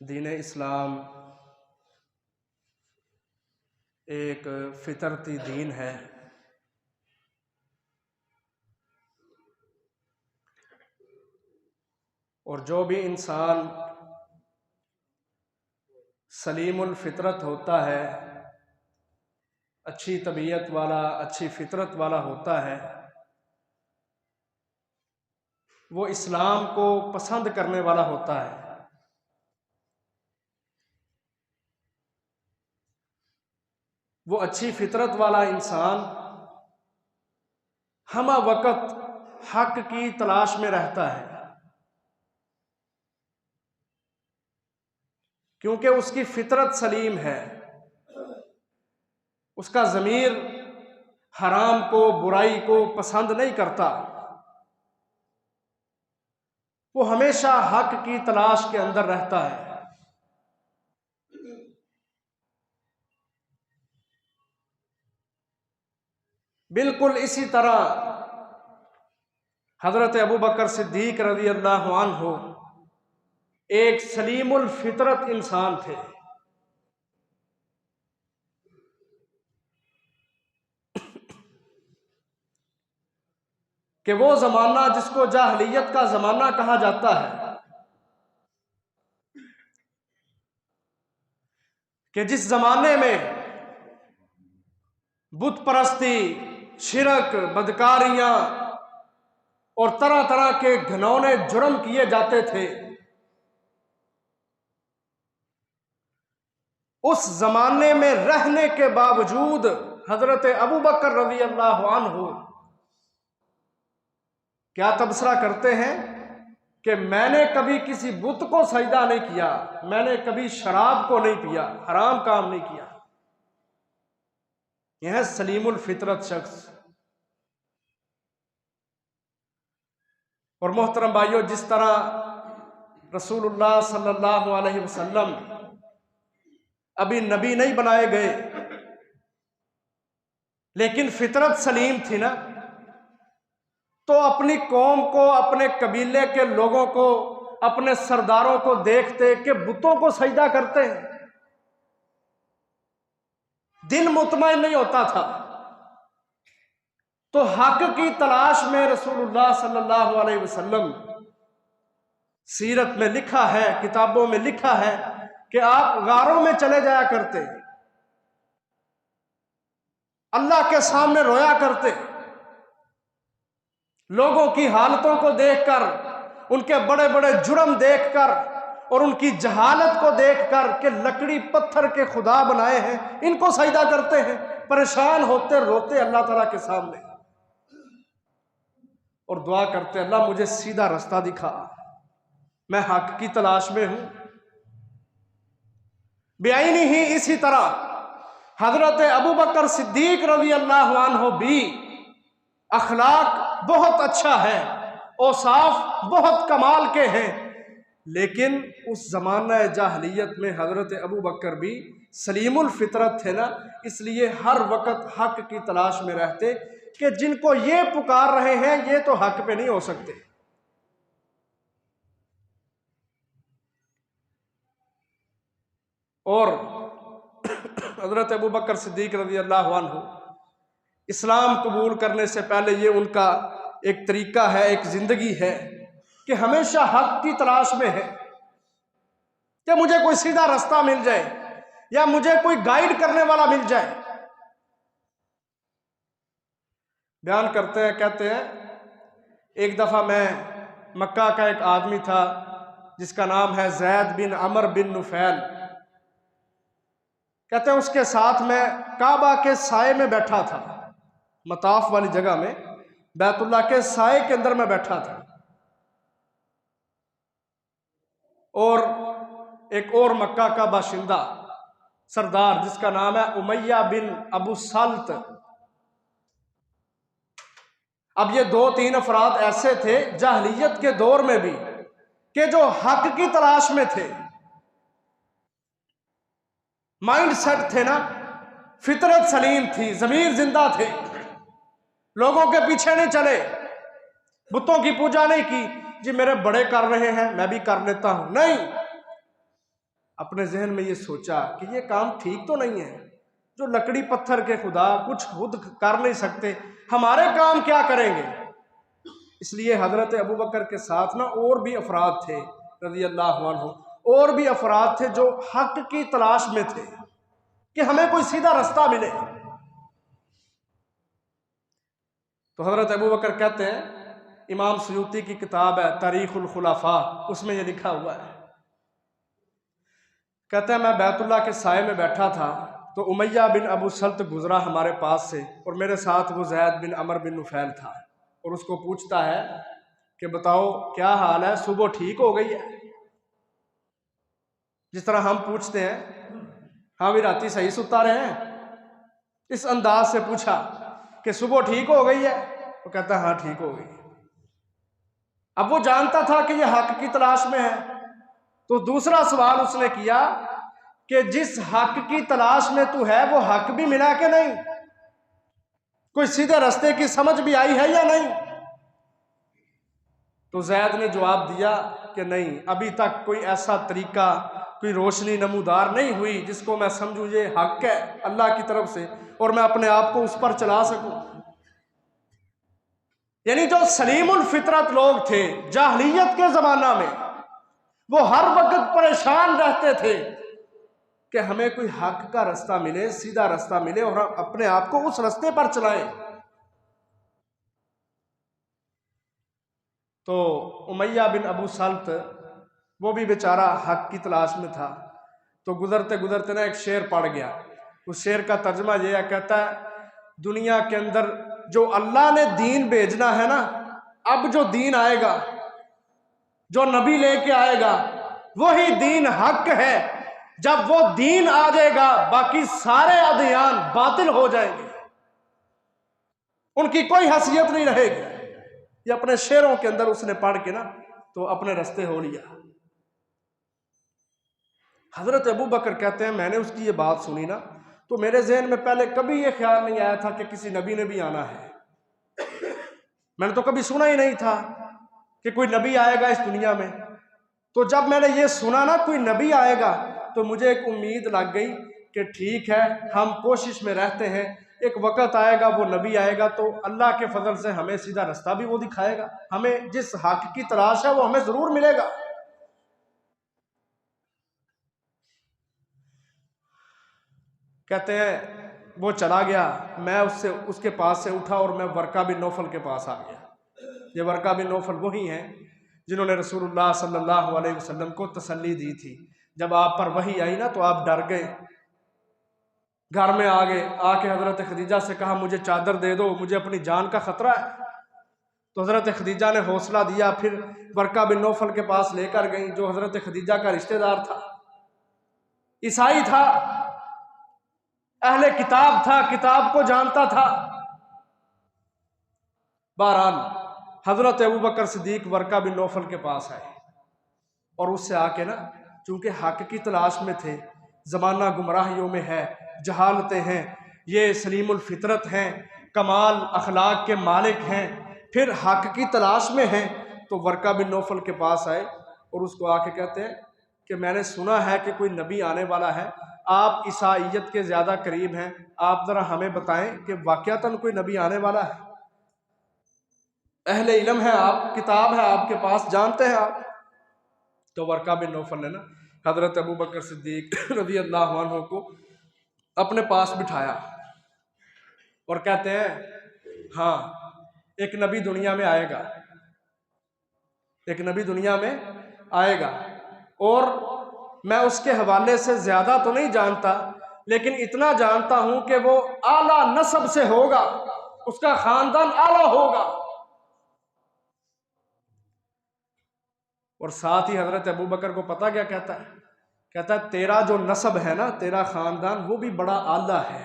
दीन इस्लाम एक फितरती दीन है। और जो भी इंसान सलीमुल फितरत होता है, अच्छी तबीयत वाला, अच्छी फितरत वाला होता है, वो इस्लाम को पसंद करने वाला होता है। वो अच्छी फितरत वाला इंसान हमा वक्त हक की तलाश में रहता है, क्योंकि उसकी फितरत सलीम है। उसका ज़मीर हराम को, बुराई को पसंद नहीं करता। वो हमेशा हक की तलाश के अंदर रहता है। बिल्कुल इसी तरह हजरत अबू बकर सिद्दीक रज़ी अल्लाह अन्हु एक सलीमुल फितरत इंसान थे। कि वो जमाना जिसको जाहलियत का जमाना कहा जाता है, कि जिस जमाने में बुत परस्ती, शिरक, बदकारियां और तरह तरह के घिनौने जुर्म किए जाते थे, उस जमाने में रहने के बावजूद हजरत अबू बकर रज़ी अल्लाह अन्हु क्या तबसरा करते हैं कि मैंने कभी किसी बुत को सजदा नहीं किया, मैंने कभी शराब को नहीं पिया, हराम काम नहीं किया। यह है सलीमुल फितरत शख्स। और मोहतरम भाइयों, जिस तरह रसूलुल्लाह सल्लल्लाहु अलैहि वसल्लम अभी नबी नहीं बनाए गए, लेकिन फितरत सलीम थी ना, तो अपनी कौम को, अपने कबीले के लोगों को, अपने सरदारों को देखते कि बुतों को सजदा करते हैं, दिल मुतमईन नहीं होता था। तो हक की तलाश में रसूलुल्लाह सल्लल्लाहु अलैहि वसल्लम, सीरत में लिखा है, किताबों में लिखा है कि आप गारों में चले जाया करते, अल्लाह के सामने रोया करते, लोगों की हालतों को देखकर, उनके बड़े बड़े जुर्म देखकर और उनकी जहालत को देखकर कि लकड़ी पत्थर के खुदा बनाए हैं, इनको सजदा करते हैं, परेशान होते रोते अल्लाह ताला के सामने और दुआ करते, अल्लाह मुझे सीधा रास्ता दिखा, मैं हक की तलाश में हूं। बेआईनी ही इसी तरह हजरत अबू बकर सिद्दीक रज़ी अल्लाह अन्हु भी अखलाक बहुत अच्छा है, औसाफ बहुत कमाल के हैं, लेकिन उस जमाना जाहलियत में हजरत अबू बकर भी सलीमुल फितरत थे ना, इसलिए हर वक्त हक की तलाश में रहते कि जिनको ये पुकार रहे हैं ये तो हक पे नहीं हो सकते। और हजरत अबू बकर सिद्दीक रज़ी अल्लाह अन्हु इस्लाम कबूल करने से पहले ये उनका एक तरीका है, एक जिंदगी है कि हमेशा हक की तलाश में है कि मुझे कोई सीधा रास्ता मिल जाए या मुझे कोई गाइड करने वाला मिल जाए। बयान करते हैं, कहते हैं, एक दफा मैं, मक्का का एक आदमी था जिसका नाम है जैद बिन अमर बिन नुफैल, कहते हैं उसके साथ मैं काबा के साए में बैठा था, मताफ वाली जगह में, बैतुल्लाह के साए के अंदर मैं बैठा था। और एक और मक्का का बाशिंदा सरदार जिसका नाम है उमैया बिन अबू सल्त। अब ये दो तीन अफराद ऐसे थे जाहलियत के दौर में भी कि जो हक की तलाश में थे, माइंड सेट थे ना, फितरत सलीम थी, जमीर जिंदा थे, लोगों के पीछे नहीं चले, बुतों की पूजा नहीं की, जी मेरे बड़े कर रहे हैं मैं भी कर लेता हूं, नहीं, अपने जहन में ये सोचा कि ये काम ठीक तो नहीं है, जो लकड़ी पत्थर के खुदा कुछ खुद कर नहीं सकते, हमारे काम क्या करेंगे। इसलिए हजरत अबू बकर के साथ ना और भी अफराद थे रज़ी अल्लाह अन्हु, और भी अफराद थे जो हक की तलाश में थे कि हमें कोई सीधा रास्ता मिले। तो हजरत अबू बकर कहते हैं, इमाम सुयूती की किताब है तारीखुल खुलाफा, उसमें यह लिखा हुआ है, कहते हैं मैं बैतुल्लाह के साए में बैठा था तो उमैया बिन अबू सल्त गुजरा हमारे पास से, और मेरे साथ वो जैद बिन अमर बिन नुफैल था, और उसको पूछता है कि बताओ क्या हाल है, सुबह ठीक हो गई है। जिस तरह हम पूछते हैं, हाँ भी राती सही सुता रहे हैं, इस अंदाज से पूछा कि सुबह ठीक हो गई है, वो कहता है हाँ ठीक हो गई। अब वो जानता था कि ये हक की तलाश में है, तो दूसरा सवाल उसने किया कि जिस हक की तलाश में तू है वो हक भी मिला कि नहीं, कोई सीधे रास्ते की समझ भी आई है या नहीं। तो जैद ने जवाब दिया कि नहीं, अभी तक कोई ऐसा तरीका, कोई रोशनी नमूदार नहीं हुई जिसको मैं समझूं ये हक है अल्लाह की तरफ से और मैं अपने आप को उस पर चला सकूं। यानी जो सलीमुल फितरत लोग थे जाहलियत के जमाना में, वो हर वक्त परेशान रहते थे कि हमें कोई हक का रास्ता मिले, सीधा रास्ता मिले और हम अपने आप को उस रास्ते पर चलाएं। तो उमैया बिन अबू सल्त वो भी बेचारा हक की तलाश में था। तो गुजरते गुजरते ना एक शेर पड़ गया। उस शेर का तर्जमा यह है, कहता है दुनिया के अंदर जो अल्लाह ने दीन भेजना है ना, अब जो दीन आएगा, जो नबी लेके आएगा, वही दीन हक है। जब वो दीन आ जाएगा बाकी सारे अदियान बातिल हो जाएंगे, उनकी कोई हैसियत नहीं रहेगी। ये अपने शेरों के अंदर उसने पढ़ के ना तो अपने रास्ते हो लिया। हजरत अबू बकर कहते हैं मैंने उसकी ये बात सुनी ना तो मेरे जहन में पहले कभी ये ख्याल नहीं आया था कि किसी नबी ने भी आना है। मैंने तो कभी सुना ही नहीं था कि कोई नबी आएगा इस दुनिया में। तो जब मैंने ये सुना ना कोई नबी आएगा तो मुझे एक उम्मीद लग गई कि ठीक है, हम कोशिश में रहते हैं, एक वक्त आएगा वो नबी आएगा तो अल्लाह के फजल से हमें सीधा रास्ता भी वो दिखाएगा, हमें जिस हक की तलाश है वो हमें जरूर मिलेगा। कहते हैं वो चला गया, मैं उसके पास से उठा और मैं वर्का बिन नौफल के पास आ गया। ये वर्का बिन नौफल वही हैं जिन्होंने रसूलुल्लाह सल्लल्लाहु अलैहि वसल्लम को तसल्ली दी थी। जब आप पर वही आई ना तो आप डर गए, घर में आ गए, आके हजरत खदीजा से कहा मुझे चादर दे दो, मुझे अपनी जान का खतरा है। तो हजरत खदीजा ने हौसला दिया, फिर वर्का बिन नौफल के पास लेकर गई जो हजरत खदीजा का रिश्तेदार था, ईसाई था, अहले किताब था, किताब को जानता था। बहरहाल हजरत अबू बकर सिद्दीक वर्का बिन नौफल के पास आए और उससे आके ना, चूंकि हक की तलाश में थे, जमाना गुमराहियों में है, जहालतें हैं, ये सलीमुल फितरत हैं, कमाल अखलाक के मालिक हैं, फिर हक की तलाश में हैं, तो वर्का बिन नौफल के पास आए और उसको आके कहते हैं कि मैंने सुना है कि कोई नबी आने वाला है, आप ईसाइयत के ज़्यादा करीब हैं, आप ज़रा हमें बताएं कि वाक़यातन कोई नबी आने वाला है, अहले इल्म है आप, किताब है आपके पास, जानते हैं आप। तो वर्का बिन नौफल ने ना हजरत अबू बकर सिद्दीक रज़ी अल्लाह अन्हु को अपने पास बिठाया और कहते हैं हाँ, एक नबी दुनिया में आएगा, एक नबी दुनिया में आएगा और मैं उसके हवाले से ज्यादा तो नहीं जानता, लेकिन इतना जानता हूं कि वो आला नस्ब से होगा, उसका खानदान आला होगा। और साथ ही हजरत अबू बकर को पता क्या कहता है, कहता है तेरा जो नस्ब है ना, तेरा खानदान, वो भी बड़ा आला है।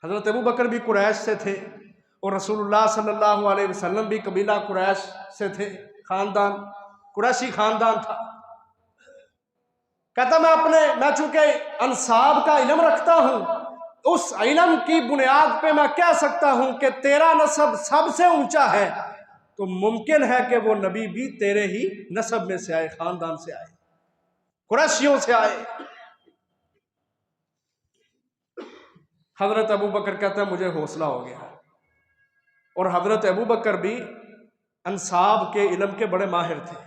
हजरत अबू बकर भी कुरैश से थे और रसूलुल्लाह सल्लल्लाहु अलैहि वसल्लम भी कबीला कुरैश से थे, खानदान कुरैशी खानदान था। कहता मैं चूंकि अंसाब का इल्म रखता हूं, उस इल्म की बुनियाद पे मैं कह सकता हूं कि तेरा नस्ब सबसे ऊंचा है, तो मुमकिन है कि वो नबी भी तेरे ही नस्ब में से आए, खानदान से आए, कुरैशियों से आए। हजरत अबू बकर कहता है मुझे हौसला हो गया। और हजरत अबू बकर भी अंसाब के इल्म के बड़े माहिर थे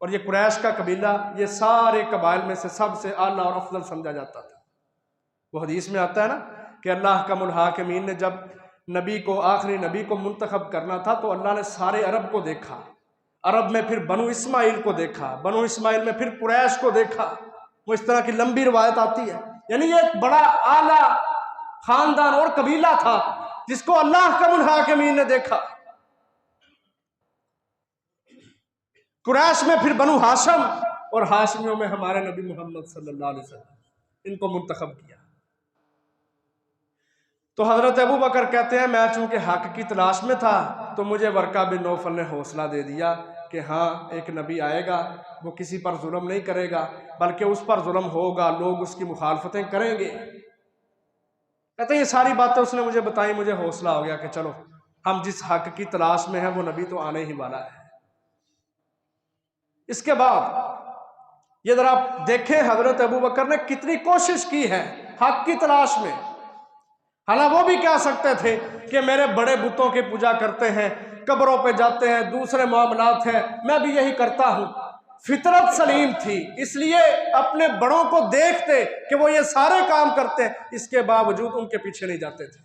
और ये कुरैश का कबीला ये सारे कबाइल में से सबसे आला और अफजल समझा जाता था। वो हदीस में आता है ना कि अल्लाह का मुल्हाकिमीन ने जब नबी को, आखिरी नबी को मुंतखब करना था तो अल्लाह ने सारे अरब को देखा, अरब में फिर बनु इस्माइल को देखा, बनु इस्माइल में फिर कुरैश को देखा। वो इस तरह की लंबी रिवायत आती है। यानी ये एक बड़ा आला खानदान और कबीला था जिसको अल्लाह का मुल्हाकिमीन ने देखा। कुरैश में फिर बनु हाशम और हाशमियों में हमारे नबी मोहम्मद सल्लल्लाहु अलैहि वसल्लम, इनको मुंतखब किया। तो हजरत अबू बकर कहते हैं मैं चूंकि हक की तलाश में था तो मुझे वर्का बिन नौफल ने हौसला दे दिया कि हाँ, एक नबी आएगा, वो किसी पर जुल्म नहीं करेगा बल्कि उस पर जुल्म होगा, लोग उसकी मुखालफतें करेंगे। कहते हैं ये सारी बातें उसने मुझे बताई, मुझे हौसला हो गया कि चलो हम जिस हक की तलाश में हैं वो नबी तो आने ही वाला है। इसके बाद ये जरा आप देखें हजरत अबू बकर ने कितनी कोशिश की है हक की तलाश में। हालांकि वो भी कह सकते थे कि मेरे बड़े बुतों की पूजा करते हैं, कब्रों पे जाते हैं, दूसरे मामलात हैं, मैं भी यही करता हूं। फितरत सलीम थी, इसलिए अपने बड़ों को देखते कि वो ये सारे काम करते हैं, इसके बावजूद उनके पीछे नहीं जाते थे।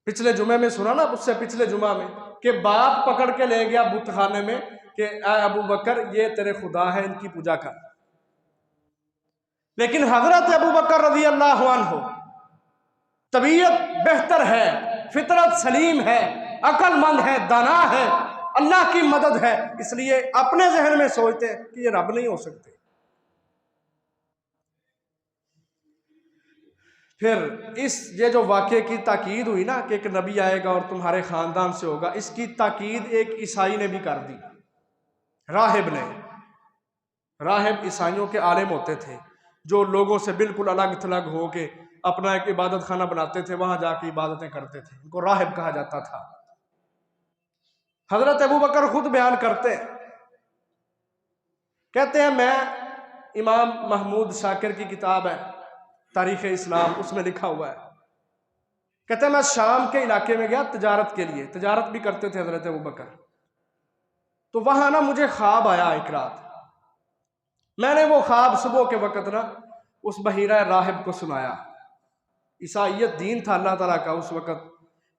पिछले जुमे में सुना ना, उससे पिछले जुमा में, कि बाप पकड़ के ले गया बुत खाने में कि अबू बकर ये तेरे खुदा है, इनकी पूजा कर। लेकिन हजरत अबू बकर रज़ी अल्लाह अन्हु तबीयत बेहतर है, फितरत सलीम है, अक्लमंद है, दाना है, अल्लाह की मदद है, इसलिए अपने जहन में सोचते हैं कि ये रब नहीं हो सकते। फिर ये जो वाक़े की ताकीद हुई ना कि एक नबी आएगा और तुम्हारे ख़ानदान से होगा, इसकी ताकीद एक ईसाई ने भी कर दी, राहिब ने। राहिब ईसाइयों के आलिम होते थे जो लोगों से बिल्कुल अलग थलग हो के अपना एक इबादत खाना बनाते थे, वहां जाके इबादतें करते थे, इनको राहिब कहा जाता था। हजरत अबू बकर खुद बयान करते हैं, कहते हैं मैं इमाम महमूद शाकिर की किताब है तारीख़ इस्लाम, उसमें लिखा हुआ है, कहते हैं मैं शाम के इलाके में गया तजारत के लिए, तजारत भी करते थे हजरत अबू बकर। तो वहां ना मुझे ख्वाब आया एक रात, मैंने वो ख्वाब सुबह के वक़्त ना उस बहीरा राहिब को सुनाया। ईसाइयत दीन था अल्लाह ताला का उस वक़्त,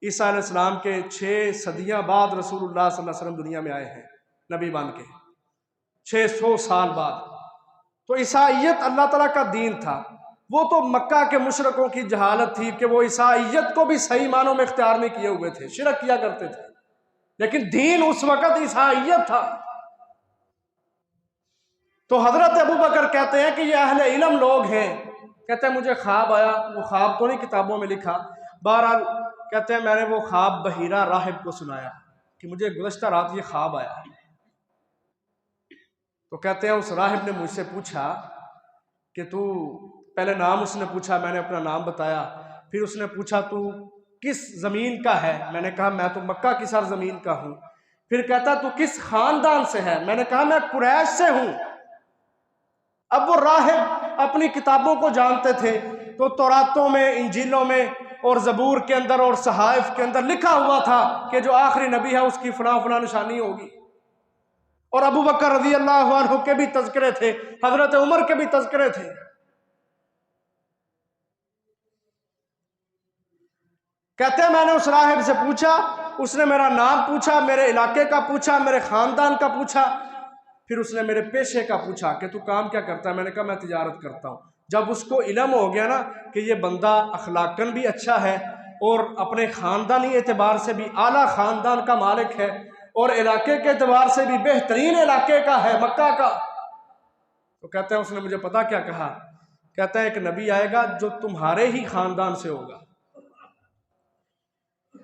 ईसा अलैहिस्सलाम के 6 सदियां बाद रसूलुल्लाह सल्लल्लाहु अलैहि वसल्लम दुनिया में आए हैं नबी बन के, 600 साल बाद। तो ईसाइयत अल्लाह ताला का दीन था। वो तो मक्का के मुशरकों की जहालत थी कि वो ईसाइयत को भी सही मानों में इख्तियार नहीं किए हुए थे, शिरक किया करते थे, लेकिन दीन उस वक़्त ईसाइयत था। तो हजरत अबू बकर कहते हैं कि ये अहले इल्म लोग हैं। कहते हैं मुझे ख्वाब आया, वो ख्वाब तो नहीं किताबों में लिखा, बहरहाल कहते हैं मैंने वो ख्वाब बहीरा राहिब को सुनाया कि मुझे गुज़श्ता रात ये ख्वाब आया। तो कहते हैं उस राहिब ने मुझसे पूछा कि तू, पहले नाम उसने पूछा, मैंने अपना नाम बताया, फिर उसने पूछा तू किस ज़मीन का है, मैंने कहा मैं तो मक्का की सरज़मीन का हूँ। फिर कहता तू किस ख़ानदान से है, मैंने कहा मैं कुरैश से हूँ। अब वो राहिब अपनी किताबों को जानते थे, तो तौरातों में, इंजीलों में और ज़बूर के अंदर और सहाइफ के अंदर लिखा हुआ था कि जो आखिरी नबी है उसकी फला फला निशानी होगी। और अबू बकर रज़ी अल्लाह अन्हु के भी तज़किरे थे, हजरत उमर के भी तज़किरे थे। कहते हैं मैंने उस राहिब से पूछा, उसने मेरा नाम पूछा, मेरे इलाके का पूछा, मेरे ख़ानदान का पूछा, फिर उसने मेरे पेशे का पूछा कि तू काम क्या करता है, मैंने कहा मैं तिजारत करता हूँ। जब उसको इल्म हो गया ना कि ये बंदा अखलाकन भी अच्छा है और अपने ख़ानदानी एतबार से भी आला ख़ानदान का मालिक है और इलाके के एतबार से भी बेहतरीन इलाके का है, मक्का का, तो कहते हैं उसने मुझे पता क्या कहा, कहता है एक नबी आएगा जो तुम्हारे ही ख़ानदान से होगा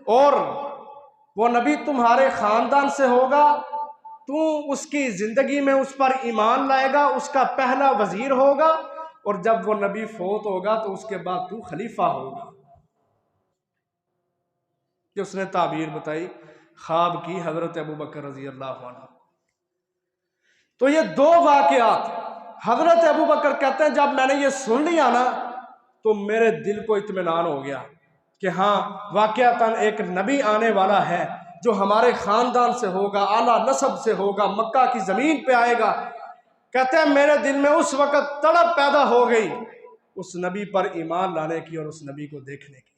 और वो नबी तुम्हारे ख़ानदान से होगा, तू उसकी ज़िंदगी में उस पर ईमान लाएगा, उसका पहला वज़ीर होगा और जब वो नबी फोत होगा तो उसके बाद तू खलीफा होगा। कि उसने ताबीर बताई, ख्वाब की हजरत अबू बकर रज़ी अल्लाह अन्हु। तो ये 2 वाक़यात हजरत अबू बकर कहते हैं जब मैंने ये सुन लिया ना तो मेरे दिल को इत्मीनान हो गया कि हाँ वाक़यातन एक नबी आने वाला है जो हमारे ख़ानदान से होगा, आला नस्ब से होगा, मक्का की ज़मीन पे आएगा। कहते हैं मेरे दिल में उस वक़्त तड़प पैदा हो गई उस नबी पर ईमान लाने की और उस नबी को देखने की।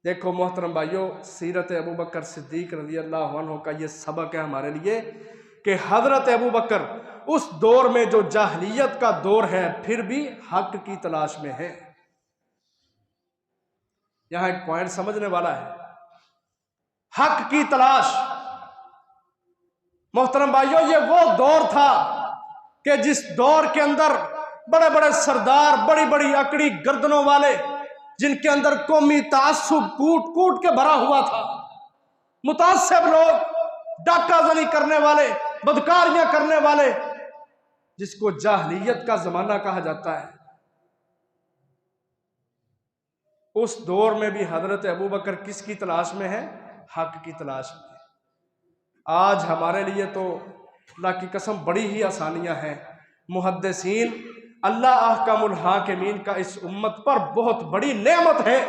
देखो मोहतरम भाइयों, सीरत अबू बकर सिद्दीक रज़ी अल्लाह अन्हु का ये सबक है हमारे लिए कि हज़रत अबू बकर उस दौर में जो जाहलियत का दौर है फिर भी हक की तलाश में है। यहां एक पॉइंट समझने वाला है, हक की तलाश। मोहतरम भाइयों, ये वो दौर था कि जिस दौर के अंदर बड़े बड़े सरदार, बड़ी बड़ी अकड़ी गर्दनों वाले, जिनके अंदर कौमी तासुब कूट कूट के भरा हुआ था, मुतासिब लोग, डाकाजनी करने वाले, बदकारियां करने वाले, जिसको जाहलियत का जमाना कहा जाता है, उस दौर में भी हजरत अबू बकर किसकी तलाश में है? हक की तलाश में। आज हमारे लिए तो अल्लाह की कसम बड़ी ही आसानियां हैं। मुहद्दिसीन अल्लाह अहकामुल हाकिमीन का इस उम्मत पर बहुत बड़ी नेमत है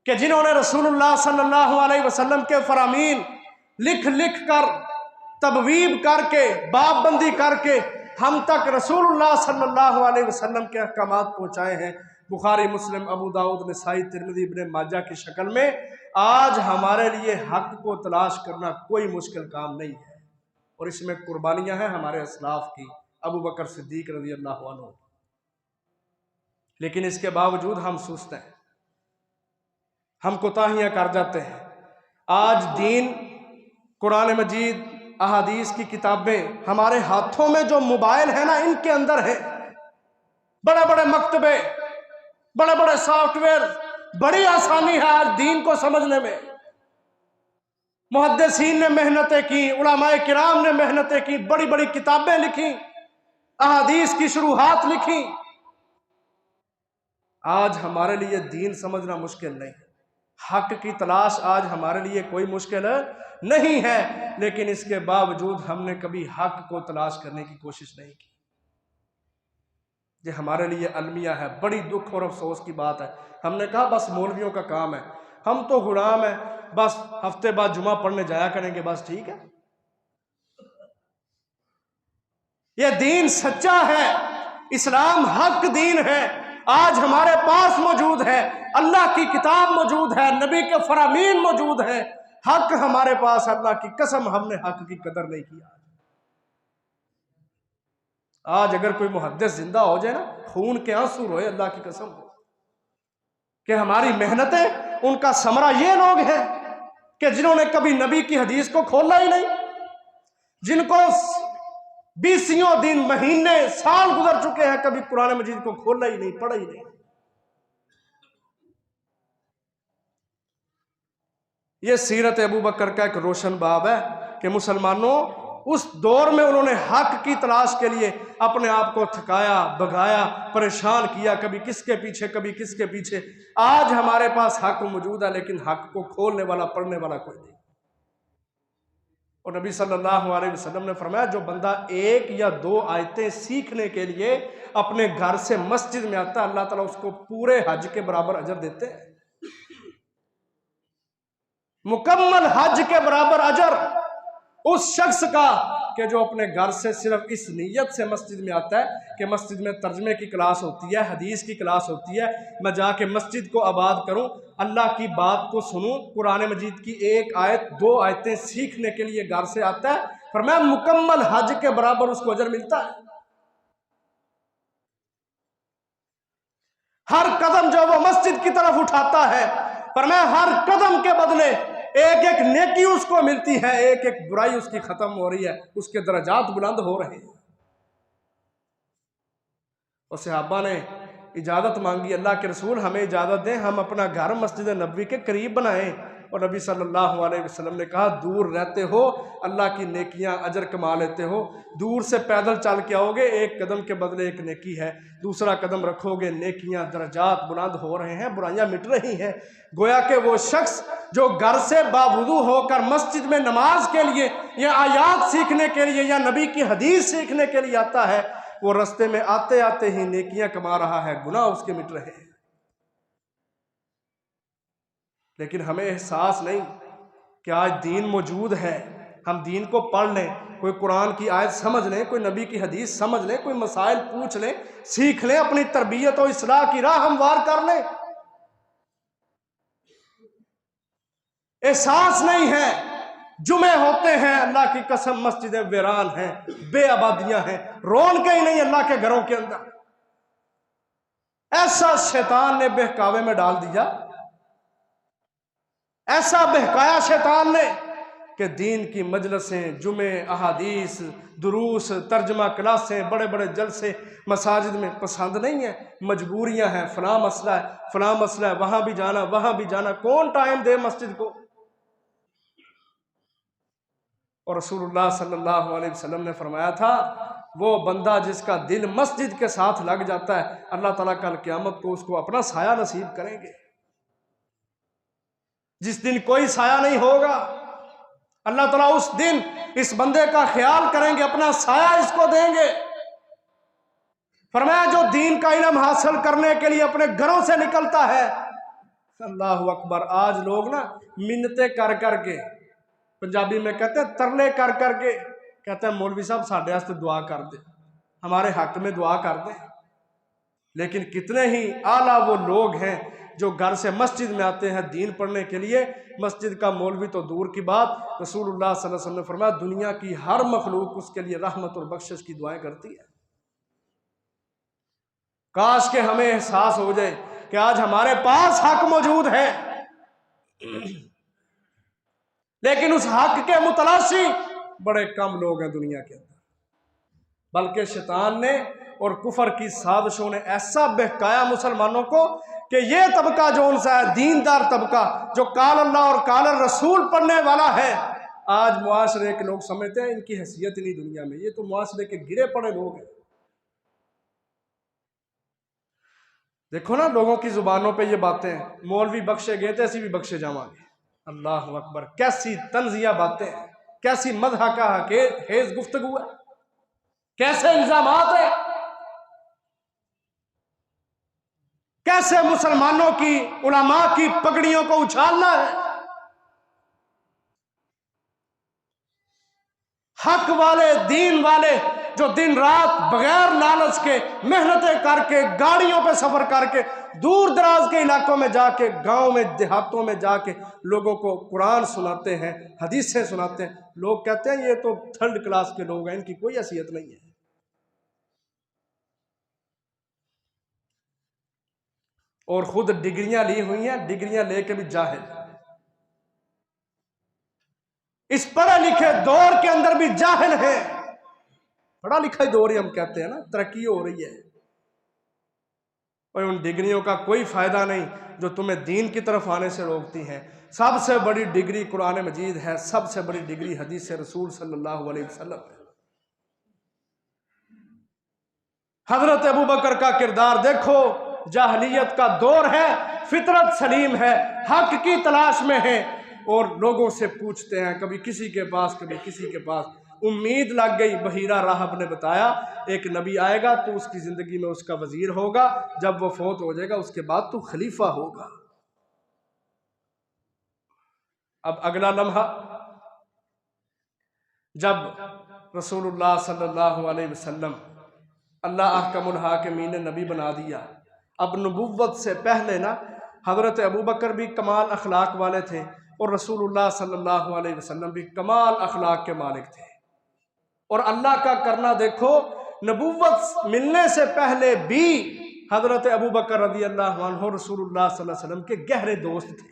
कि जिन्होंने रसूलुल्लाह सल्लल्लाहु अलैहि वसल्लम के फरामीन लिख लिख कर तबवीब करके बाबबंदी करके हम तक रसूलुल्लाह सल्लल्लाहु अलैहि वसल्लम के अहकामात पहुंचाए हैं। बुखारी, मुस्लिम, अबू दाऊद, नसाई, तिरमिज़ी, इब्न माजा की शक्ल में। आज हमारे लिए हक को तलाश करना कोई मुश्किल काम नहीं है और इसमें कुर्बानियां हैं हमारे असलाफ की, अबू बकर सिद्दीक रज़ी अल्लाह अन्हु। लेकिन इसके बावजूद हम सुस्त हैं, हम कोताहियां कर जाते हैं। आज दीन, कुरान मजीद, अहादीस की किताबें हमारे हाथों में जो मोबाइल है ना, इनके अंदर है बड़े बड़े मकतबे, बड़े बड़े सॉफ्टवेयर। बड़ी आसानी है आज दीन को समझने में। मुहद्दिसीन ने मेहनतें की, उलमाए किराम ने मेहनतें की, बड़ी बड़ी किताबें लिखी, अहादीस की शुरूआत लिखी। आज हमारे लिए दीन समझना मुश्किल नहीं, हक की तलाश आज हमारे लिए कोई मुश्किल नहीं है। लेकिन इसके बावजूद हमने कभी हक को तलाश करने की कोशिश नहीं की। ये हमारे लिए अलमिया है, बड़ी दुख और अफसोस की बात है। हमने कहा बस मौलवियों का काम है, हम तो गुलाम है, बस हफ्ते बाद जुमा पढ़ने जाया करेंगे, बस ठीक है। यह दीन सच्चा है, इस्लाम हक दीन है, आज हमारे पास मौजूद है। अल्लाह की किताब मौजूद है, नबी के फरामीन मौजूद है, हक हमारे पास। अल्लाह की कसम हमने हक की कदर नहीं किया। आज अगर कोई मुहद्दिस जिंदा हो जाए ना, खून के आंसू रोए अल्लाह की कसम कि हमारी मेहनतें, उनका समरा ये लोग हैं कि जिन्होंने कभी नबी की हदीस को खोला ही नहीं, जिनको 20 दिन, महीने, साल गुजर चुके हैं, कभी कुरान मजीद को खोला ही नहीं, पढ़ा ही नहीं। यह सीरत अबू बकर का एक रोशन बाब है कि मुसलमानों उस दौर में उन्होंने हक की तलाश के लिए अपने आप को थकाया, भगाया, परेशान किया, कभी किसके पीछे, कभी किसके पीछे। आज हमारे पास हक मौजूद है, लेकिन हक को खोलने वाला, पढ़ने वाला कोई नहीं। और नबी सल्लल्लाहु अलैहि वसल्लम ने फरमाया, जो बंदा 1 या 2 आयतें सीखने के लिए अपने घर से मस्जिद में आता है, अल्लाह ताला उसको पूरे हज के बराबर अजर देते हैं। मुकम्मल हज के बराबर अजर उस शख्स का कि जो अपने घर से सिर्फ इस नीयत से मस्जिद में आता है कि मस्जिद में तर्जमे की क्लास होती है, हदीस की क्लास होती है, मैं जाके मस्जिद को आबाद करूं, अल्लाह की बात को सुनूं, कुरान मजीद की 1 आयत 2 आयतें सीखने के लिए घर से आता है, फरमाया मुकम्मल हज के बराबर उसको अजर मिलता है। हर कदम जो वो मस्जिद की तरफ उठाता है, फरमाया हर कदम के बदले एक एक नेकी उसको मिलती है, एक एक बुराई उसकी खत्म हो रही है, उसके दर्जात बुलंद हो रहे हैं। और सहाबा ने इजाज़त मांगी, अल्लाह के रसूल हमें इजाज़त दें, हम अपना घर मस्जिद नबवी के करीब बनाएं। और नबी सल्लल्लाहु अलैहि वसल्लम ने कहा, दूर रहते हो अल्लाह की नेकियां अजर कमा लेते हो, दूर से पैदल चल के आओगे, 1 कदम के बदले 1 नेकी है, दूसरा कदम रखोगे, नेकियां, दर्जात बुलंद हो रहे हैं, बुराइयां मिट रही हैं। गोया कि वो शख्स जो घर से बावुज़ू होकर मस्जिद में नमाज के लिए या आयात सीखने के लिए या नबी की हदीस सीखने के लिए आता है, वो रास्ते में आते आते ही नेकियां कमा रहा है, गुनाह उसके मिट रहे हैं। लेकिन हमें एहसास नहीं कि आज दीन मौजूद है, हम दीन को पढ़ लें, कोई कुरान की आयत समझ लें, कोई नबी की हदीस समझ लें, कोई मसाइल पूछ लें, सीख लें, अपनी तरबियत और इस्लाह की राह हमवार कर लें। एहसास नहीं है, जुमे होते हैं, अल्लाह की कसम मस्जिदें वीरान हैं, बेआबादियां हैं, रौनकें ही नहीं अल्लाह के घरों के अंदर। ऐसा शैतान ने बहकावे में डाल दिया, ऐसा बहकाया शैतान ने कि दीन की मजलिसें, जुमे, अहादीस, दुरूस, तर्जमा क्लासें, बड़े बड़े जलसे मसाजिद में पसंद नहीं है, मजबूरियां हैं, फलां मसला है, फलां मसला है, वहां भी जाना, वहां भी जाना, कौन टाइम दे मस्जिद को। और रसूलुल्लाह सल्लल्लाहु अलैहि वसल्लम ने फरमाया था, वो बंदा जिसका दिल मस्जिद के साथ लग जाता है, अल्लाह ताला कल क़यामत को उसको अपना साया नसीब करेंगे। जिस दिन कोई साया नहीं होगा। अल्लाह ताला उस दिन इस बंदे का ख्याल करेंगे, अपना साया इसको देंगे। फरमाया जो दीन का इल्म हासिल करने के लिए अपने घरों से निकलता है, अल्लाहु अकबर, आज लोग ना मिन्नतें कर करके, पंजाबी में कहते हैं तरले कर करके, कहते हैं मौलवी साहब साढ़े वास्ते दुआ कर दे, हमारे हक में दुआ कर दे। लेकिन कितने ही आला वो लोग हैं जो घर से मस्जिद में आते हैं दीन पढ़ने के लिए। मस्जिद का मौलवी तो दूर की बात, रसूलुल्लाह सल्लल्लाहु अलैहि वसल्लम ने फरमाया दुनिया की हर मखलूक उसके लिए रहमत और बख्शिश की दुआएं करती है। काश के हमें एहसास हो जाए कि आज हमारे पास हक मौजूद है, लेकिन उस हक के मुतलाशी बड़े कम लोग हैं दुनिया के अंदर। बल्कि शैतान ने और कुफर की साजिशों ने ऐसा बहकाया मुसलमानों को कि ये तबका जो उनसा है, दीनदार तबका जो काल अल्लाह और काल रसूल पढ़ने वाला है, आज मुआशरे के लोग समझते हैं इनकी हैसियत नहीं दुनिया में, ये तो मुआशरे के गिरे पड़े लोग हैं। देखो ना लोगों की जुबानों पे ये बातें, मौलवी बख्शे गए थे ऐसी भी बख्शे जावांगे। अल्लाह अकबर, कैसी तंजिया बातें, कैसी मदहा का हेज गुफ्तगू है, कैसे इल्जामात है, कैसे मुसलमानों की उलमा की पगड़ियों को उछालना है। हक वाले दीन वाले जो दिन रात बगैर लालच के मेहनतें करके गाड़ियों पे सफर करके दूर दराज के इलाकों में जाके, गांव में देहातों में जाके लोगों को कुरान सुनाते हैं, हदीसें सुनाते हैं, लोग कहते हैं ये तो थर्ड क्लास के लोग हैं, इनकी कोई हैसियत नहीं है। और खुद डिग्रियां ली हुई हैं, डिग्रियां लेके भी जाहिल। इस पढ़े लिखे दौर के अंदर भी जाहिल है। पढ़ा लिखा ही दौर ही हम कहते हैं ना, तरक्की हो रही है, और उन डिग्रियों का कोई फायदा नहीं जो तुम्हें दीन की तरफ आने से रोकती हैं। सबसे बड़ी डिग्री कुरान मजीद है, सबसे बड़ी डिग्री हदीस रसूल सल्लल्लाहु अलैहि वसल्लम है। हजरत अबू बकर का किरदार देखो, जाहलियत का दौर है, फितरत सलीम है, हक की तलाश में है, और लोगों से पूछते हैं, कभी किसी के पास कभी किसी के पास। उम्मीद लग गई, बहीरा राहब ने बताया एक नबी आएगा, तो उसकी जिंदगी में उसका वजीर होगा, जब वो फौत हो जाएगा उसके बाद तू खलीफा होगा। अब अगला लम्हा, जब रसूलुल्लाह सल्लल्लाहु अलैहि वसल्लम अल्लाह अहकमुल हाकिमीन ने नबी बना दिया, अब नबुव्वत से पहले ना हजरत अबू बकर भी कमाल अखलाक वाले थे, और रसूलुल्लाह सल्लल्लाहु अलैहि वसल्लम भी कमाल अखलाक के मालिक थे। और अल्लाह का करना देखो, नबुव्वत मिलने से पहले भी हजरत अबू बकर रज़ी अल्लाह अन्हु रसूलुल्लाह सल्लल्लाहु अलैहि वसल्लम के गहरे दोस्त थे।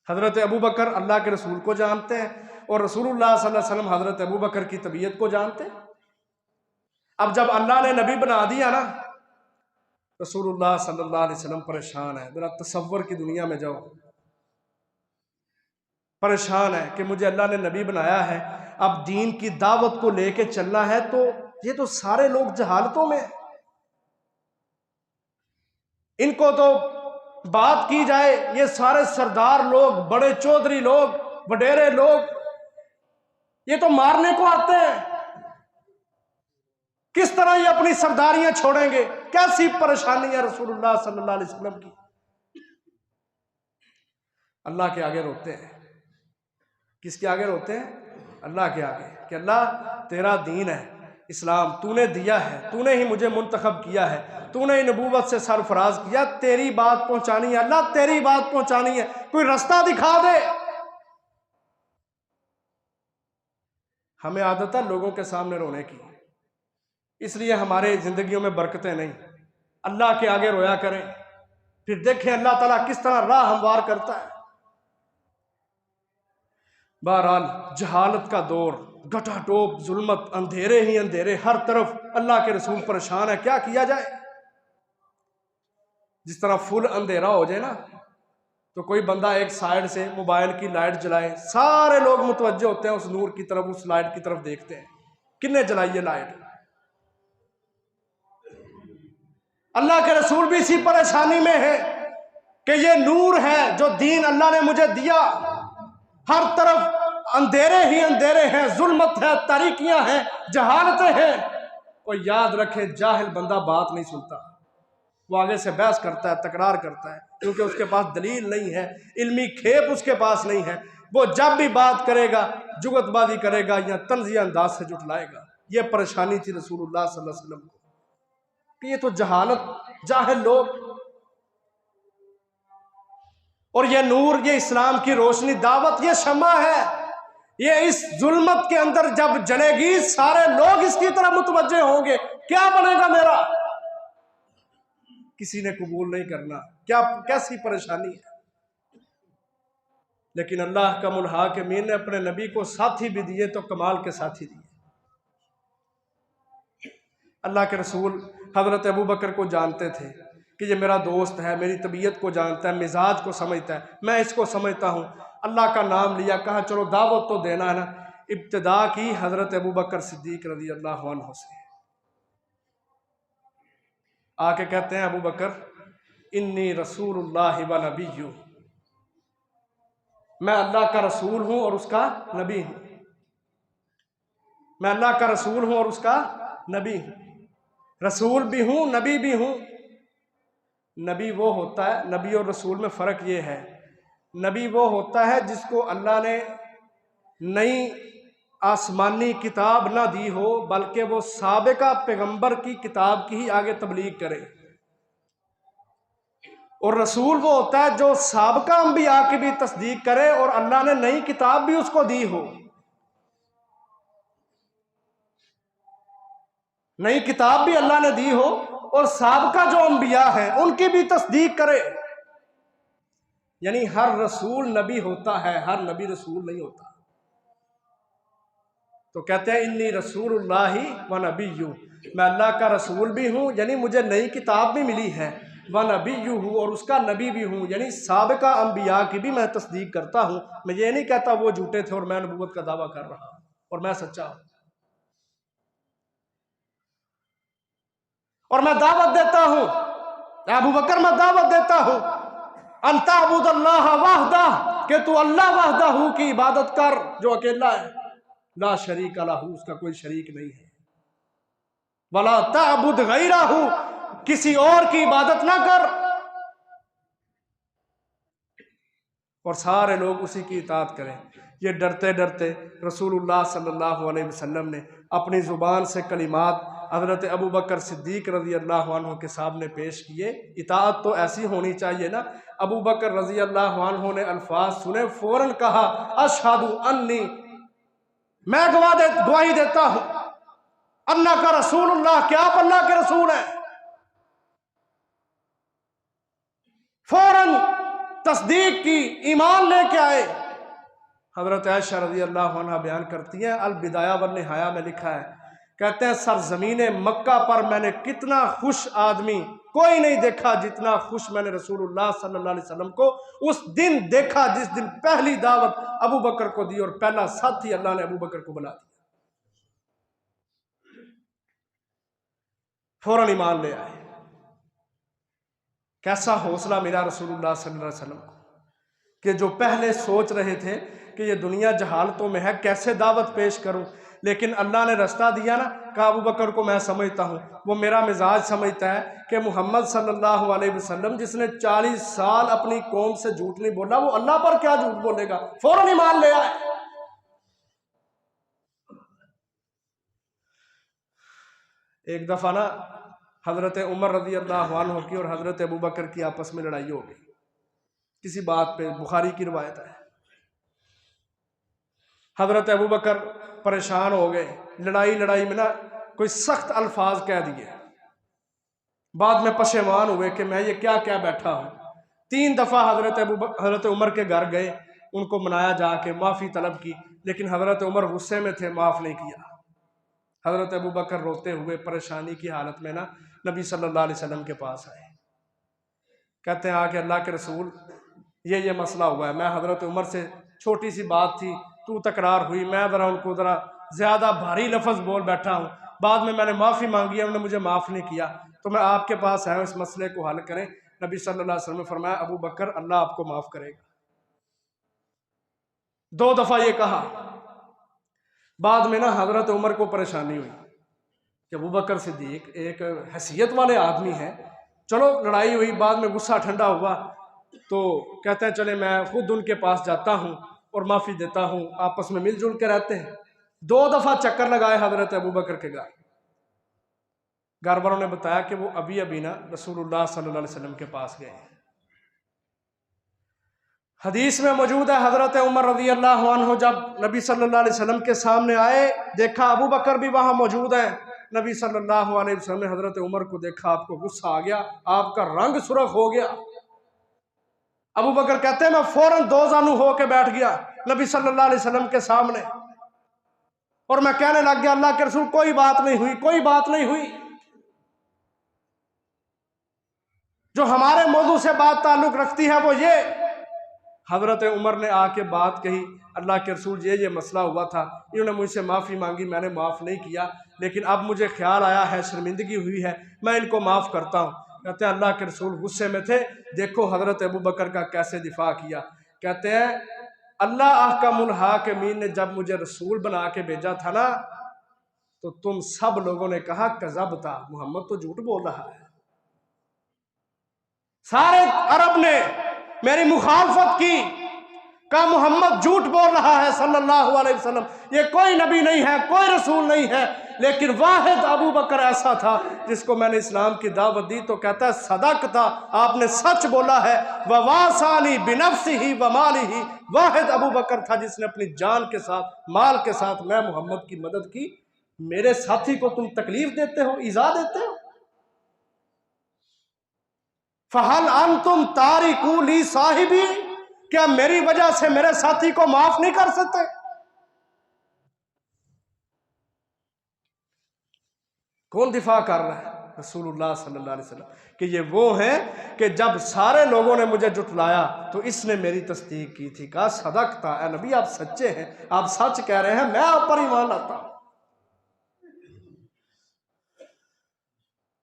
हजरत अबू बकर अल्लाह के रसूल को जानते हैं, और रसूलुल्लाह सल्लल्लाहु अलैहि वसल्लम हजरत अबू बकर की तबीयत को जानते हैं। अब जब अल्लाह ने नबी बना दिया ना, रसूलुल्लाह सल्लल्लाहु अलैहि वसल्लम परेशान है। जरा तसव्वुर की दुनिया में जाओ, परेशान है कि मुझे अल्लाह ने नबी बनाया है, अब दीन की दावत को लेके चलना है, तो ये तो सारे लोग जहालतों में, इनको तो बात की जाए, ये सारे सरदार लोग, बड़े चौधरी लोग, वडेरे लोग, ये तो मारने को आते हैं, किस तरह ये अपनी सरदारियां छोड़ेंगे। कैसी परेशानी है रसूलुल्लाह सल्लल्लाहु अलैहि वसल्लम की। अल्लाह के आगे रोते हैं। किसके आगे रोते हैं? अल्लाह के आगे, कि अल्लाह तेरा दीन है इस्लाम, तूने दिया है, तूने ही मुझे मुंतखब किया है, तूने ही नबूवत से सरफराज किया, तेरी बात पहुंचानी है अल्लाह, तेरी बात पहुंचानी है, कोई रास्ता दिखा दे। हमें आदत है लोगों के सामने रोने की, इसलिए हमारे जिंदगियों में बरकतें नहीं। अल्लाह के आगे रोया करें, फिर देखें अल्लाह ताला किस तरह राह हमवार करता है। बहरहाल जहालत का दौर, घटाटोप, जुल्मत, अंधेरे ही अंधेरे, हर तरफ अल्लाह के रसूल परेशान है, क्या किया जाए। जिस तरह फुल अंधेरा हो जाए ना, तो कोई बंदा एक साइड से मोबाइल की लाइट जलाए, सारे लोग मुतवज्जे होते हैं उस नूर की तरफ, उस लाइट की तरफ देखते हैं, किन्ने जलाई है लाइट। अल्लाह के रसूल भी इसी परेशानी में है कि ये नूर है जो दीन अल्लाह ने मुझे दिया, हर तरफ अंधेरे ही अंधेरे हैं, जुल्मत है, तारीकियां हैं, जहालतें हैं। और याद रखे, जाहिल बंदा बात नहीं सुनता, वो आगे से बहस करता है, तकरार करता है, क्योंकि उसके पास दलील नहीं है, इल्मी खेप उसके पास नहीं है। वो जब भी बात करेगा जुगतबाजी करेगा या तंजिया अंदाज से जुटलाएगा। ये परेशानी थी रसूलुल्लाह सल्लल्लाहु अलैहि वसल्लम को कि ये तो जहालत, जाहिल लोग, और ये नूर, ये इस्लाम की रोशनी, दावत, ये शम्मा है, ये इस जुल्मत के अंदर जब जलेगी सारे लोग इसकी तरफ मुतवज्जे होंगे। क्या बनेगा मेरा? किसी ने कबूल नहीं करना। क्या कैसी परेशानी है। लेकिन अल्लाह का मुल्हाकिमीन ने अपने नबी को साथी भी दिए तो कमाल के साथी दिए। अल्लाह के रसूल हजरत अबू बकर को जानते थे कि ये मेरा दोस्त है, मेरी तबीयत को जानता है, मिजाज को समझता है, मैं इसको समझता हूँ। अल्लाह का नाम लिया, कहा चलो दावत तो देना है ना। इब्तिदा की हजरत अबू बकर सिद्दीक रज़ी अल्लाह अन्हु से। आके कहते हैं अबू बकर, इन्नी रसूलुल्लाह व नबिय्यु, मैं अल्लाह का रसूल हूँ और उसका नबी हूँ। मैं अल्लाह का रसूल हूँ और उसका नबी हूँ। रसूल भी हूँ, नबी भी हूँ। नबी वो होता है, नबी और रसूल में फ़र्क ये है, नबी वो होता है जिसको अल्लाह ने नई आसमानी किताब ना दी हो, बल्कि वो साबिका पैगंबर की किताब की ही आगे तबलीग करे। और रसूल वो होता है जो साबिका अंबिया की भी तस्दीक करे और अल्लाह ने नई किताब भी उसको दी हो। नई किताब भी अल्लाह ने दी हो और साबिका जो अंबिया हैं उनकी भी तस्दीक करे। यानी हर रसूल नबी होता है, हर नबी रसूल नहीं होता। तो कहते हैं इन्नी रसूलुल्लाही व नबिय्यु, मैं अल्लाह का रसूल भी हूँ, यानी मुझे नई किताब भी मिली है, व नबिय्यु हूँ, और उसका नबी भी हूँ, यानी साबिका अंबिया की भी मैं तस्दीक करता हूँ। मैं ये नहीं कहता वो झूठे थे और मैं नबूवत का दावा कर रहा हूँ और मैं सच्चा हूँ। और मैं दावत देता हूँ, अबू बकर मैं दावत देता हूँ, अंताबुदल्लाह वाहदा, कि तू अल्लाह वाहदाहू की इबादत कर जो अकेला है, ला शरीक लहू, उसका कोई शरीक नहीं है, वला ताबुद गैरहू, किसी और की इबादत ना कर। और सारे लोग उसी की इताअत करें। ये डरते डरते रसूलुल्लाह सल्लल्लाहु अलैहि वसल्लम ने अपनी ज़ुबान से कलिमात हज़रत अबू बकर सिद्दीक रज़ी अल्लाह अन्हु के सामने पेश किए। इताअत तो ऐसी होनी चाहिए ना। अबू बकर रज़ी अल्लाह अन्हु ने अल्फाज सुने, फौरन कहा अशहदु अन्नी, मैं गवाही देता हूँ अन्ना का रसूलुल्लाह, क्या आप अल्लाह के रसूल हैं। फौरन तस्दीक की, ईमान लेके आए। हजरत आयशा रज़ी अल्लाह अन्हा बयान करती हैं, अल बिदाया व निहाया में लिखा है, कहते हैं सरजमीन मक्का पर मैंने कितना खुश आदमी कोई नहीं देखा जितना खुश मैंने रसूलुल्लाह सल्लल्लाहु अलैहि वसल्लम को उस दिन देखा जिस दिन पहली दावत अबू बकर को दी और पहला साथी अल्लाह ने अबू बकर को बुला दिया। फौरन ईमान ले आए। कैसा हौसला मिला रसूलुल्लाह सल्लल्लाहु अलैहि वसल्लम को कि जो पहले सोच रहे थे कि ये दुनिया जहालतों में है, कैसे दावत पेश करूं, लेकिन अल्लाह ने रास्ता दिया ना। कहा अबू बकर को मैं समझता हूँ, वो मेरा मिजाज समझता है कि मोहम्मद सल्लल्लाहु अलैहि वसल्लम जिसने 40 साल अपनी कौम से झूठ नहीं बोला, वो अल्लाह पर क्या झूठ बोलेगा। फौरन ईमान ले आए। एक दफा ना हजरत उमर रज़ी अल्लाह अन्हु की और हजरत अबू बकर की आपस में लड़ाई हो गई किसी बात पे, बुखारी की रिवायत है। हजरत अबू बकर परेशान हो गए, लड़ाई में ना कोई सख्त अल्फाज कह दिए। बाद में पशेमान हुए कि मैं ये क्या क्या बैठा हूँ। 3 दफ़ा हजरत उमर के घर गए, उनको मनाया, जाके माफ़ी तलब की, लेकिन हजरत उमर गुस्से में थे, माफ़ नहीं किया। हजरत अबू बकर रोते हुए परेशानी की हालत में ना नबी सल्लल्लाहु अलैहि वसल्लम के पास आए। कहते हैं आके अल्लाह के रसूल, ये मसला हुआ है, मैं हजरत उमर से छोटी सी बात थी, तू तकरार हुई, मैं ज़रा उनको ज़रा ज़्यादा भारी लफ्ज़ बोल बैठा हूँ, बाद में मैंने माफ़ी मांगी है, उन्होंने मुझे माफ़ नहीं किया, तो मैं आपके पास आया हूँ, इस मसले को हल करें। नबी सल्लल्लाहु अलैहि वसल्लम ने फरमाया, अबू बकर अल्लाह आपको माफ करेगा। 2 दफा ये कहा। बाद में ना हजरत उमर को परेशानी हुई कि अबू बकर सिद्दीक एक हैसियत वाले आदमी हैं, चलो लड़ाई हुई, बाद में गुस्सा ठंडा हुआ तो कहते हैं चले मैं खुद उनके पास जाता हूँ और माफ़ी देता हूँ, आपस में मिलजुल के रहते हैं। 2 दफ़ा चक्कर लगाए हजरत अबू बकर के घर वालों ने बताया कि वो अभी अभी ना रसूलुल्लाह सल्लल्लाहु अलैहि वसल्लम के पास गए हैं। हदीस में मौजूद है हजरत उमर रज़ी अल्लाह अन्हु जब नबी सल्लल्लाहु अलैहि वसल्लम के सामने आए, देखा अबू बकर भी वहाँ मौजूद है। नबी सल्लल्लाहु अलैहि वसल्लम ने हजरत उमर को देखा, आपको गुस्सा आ गया, आपका रंग सुर्ख हो गया। अबू बकर कहते हैं मैं फौरन 2 जानू होके बैठ गया नबी सल्लल्लाहु अलैहि वसल्लम के सामने और मैं कहने लग गया, अल्लाह के रसूल कोई बात नहीं हुई, कोई बात नहीं हुई। जो हमारे मौजू से बात ताल्लुक रखती है वो ये। हजरत उमर ने आके बात कही, अल्लाह के रसूल ये मसला हुआ था, इन्होंने मुझसे माफ़ी मांगी, मैंने माफ़ नहीं किया, लेकिन अब मुझे ख्याल आया है, शर्मिंदगी हुई है, मैं इनको माफ़ करता हूँ। कहते हैं अल्लाह के रसूल गुस्से में थे, देखो हजरत अबू बकर का कैसे दिफा किया। कहते हैं अल्लाह अहकमुल हाकिमीन ने जब मुझे रसूल बना के भेजा था ना, तो तुम सब लोगों ने कहा कज़बता, मोहम्मद तो झूठ बोल रहा है। सारे अरब ने मेरी मुखालफत की, कहा मोहम्मद झूठ बोल रहा है सल्लल्लाहु अलैहि वसल्लम, ये कोई नबी नहीं है, कोई रसूल नहीं है। लेकिन वाहिद अबू बकर ऐसा था जिसको मैंने इस्लाम की दावत दी तो कहता है सदक़ता, आपने सच बोला है। ववासानी बिनफ्सिही व मालिही, वाहिद अबू बकर था जिसने अपनी जान के साथ, माल के साथ मैं मोहम्मद की मदद की। मेरे साथी को तुम तकलीफ देते हो, ईज़ा देते हो। फहल अंतुम तारिकू ली साहिबी, क्या मेरी वजह से मेरे साथी को माफ नहीं कर सकते? कौन दिफा कर रहा है? रसूलुल्लाह सल्लल्लाहु अलैहि वसल्लम कि ये वो हैं कि जब सारे लोगों ने मुझे जुटलाया तो इसने मेरी तस्दीक की थी। कहा सदक़ता, ए नबी आप सच्चे हैं, आप सच कह रहे हैं, मैं आप पर ईमान लाता हूं।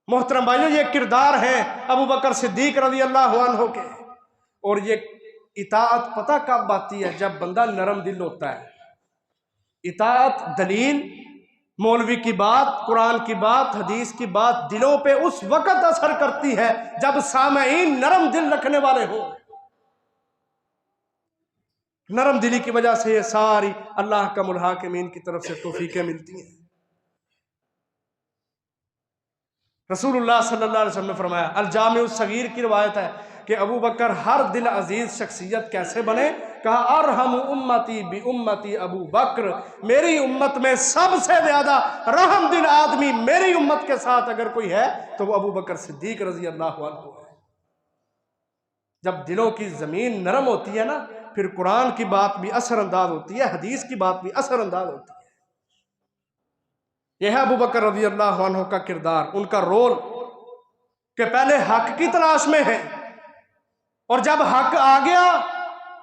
मोहतरम भाइयों, ये किरदार हैं अबू बकर सिद्दीक रज़ी अल्लाह अन्हु के। और ये इताअत पता कब आती है? जब बंदा नरम दिल होता है। इताअत दलील, मौलवी की बात, कुरान की बात, हदीस की बात दिलों पे उस वक्त असर करती है जब सामईन नरम दिल रखने वाले हो। नरम दिली की वजह से ये सारी अल्लाह का मुल्हाकिमीन की तरफ से तौफीकें मिलती हैं। रसूलुल्लाह सल्लल्लाहु अलैहि वसल्लम ने फरमाया, अल जामिउ सगीर की रिवायत है कि अबू बकर हर दिल अजीज शख्सियत कैसे बने? कहा अरहम उम्मती बि उम्मती अबू बकर, मेरी उम्मत में सबसे ज्यादा रहम दिल आदमी मेरी उम्मत के साथ अगर कोई है तो वो अबू बकर सिद्दीक रजी अल्लाह अन्हु है। जब दिलों की जमीन नरम होती है ना, फिर कुरान की बात भी असरअंदाज होती है, हदीस की बात भी असरअंदाज होती है। यह है अबू बकर रज़ी अल्लाह अन्हु का किरदार, उनका रोल कि पहले हक की तलाश में है और जब हक आ गया